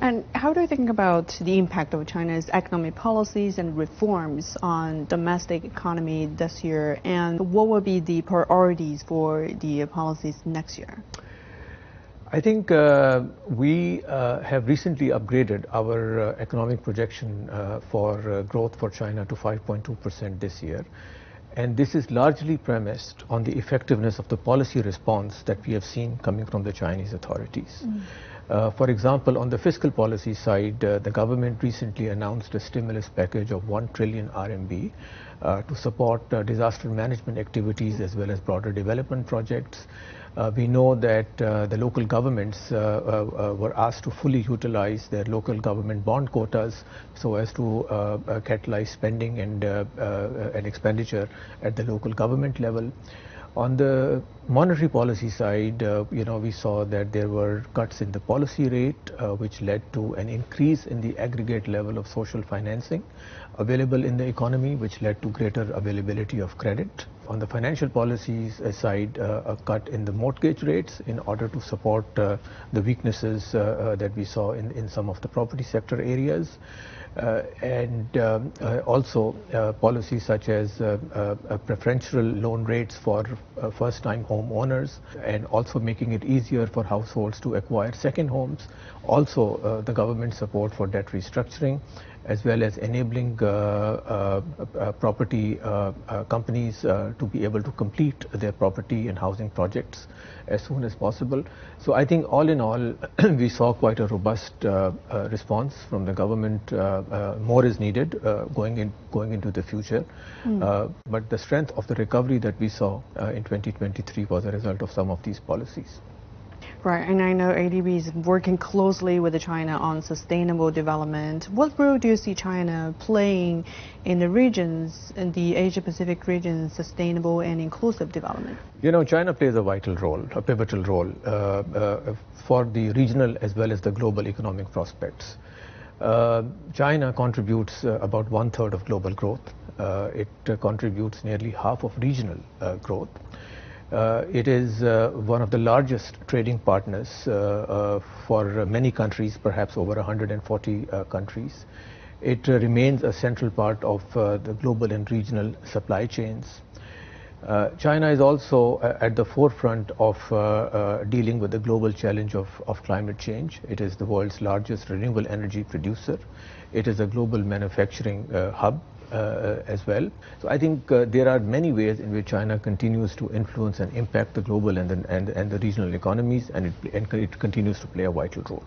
And how do you think about the impact of China's economic policies and reforms on domestic economy this year? And what will be the priorities for the policies next year? I think we have recently upgraded our economic projection for growth for China to 5.2% this year. And this is largely premised on the effectiveness of the policy response that we have seen coming from the Chinese authorities. For example, on the fiscal policy side, the government recently announced a stimulus package of 1 trillion RMB to support disaster management activities as well as broader development projects. We know that the local governments were asked to fully utilize their local government bond quotas so as to catalyze spending and expenditure at the local government level. On the monetary policy side, we saw that there were cuts in the policy rate, which led to an increase in the aggregate level of social financing available in the economy, which led to greater availability of credit. On the financial policies side, a cut in the mortgage rates in order to support the weaknesses that we saw in some of the property sector areas. Also policies such as preferential loan rates for first-time homeowners, and also making it easier for households to acquire second homes. Also the government support for debt restructuring, as well as enabling property companies to be able to complete their property and housing projects as soon as possible. So I think all in all, we saw quite a robust response from the government. More is needed going into the future. But the strength of the recovery that we saw in 2023 was a result of some of these policies. Right, and I know ADB is working closely with China on sustainable development. What role do you see China playing in the regions, in the Asia-Pacific region, sustainable and inclusive development? China plays a vital role, a pivotal role for the regional as well as the global economic prospects. China contributes about 1/3 of global growth. It contributes nearly half of regional growth. It is one of the largest trading partners for many countries, perhaps over 140 countries. It remains a central part of the global and regional supply chains. China is also at the forefront of dealing with the global challenge of climate change. It is the world's largest renewable energy producer. It is a global manufacturing hub as well. So I think there are many ways in which China continues to influence and impact the global and the regional economies, and it continues to play a vital role.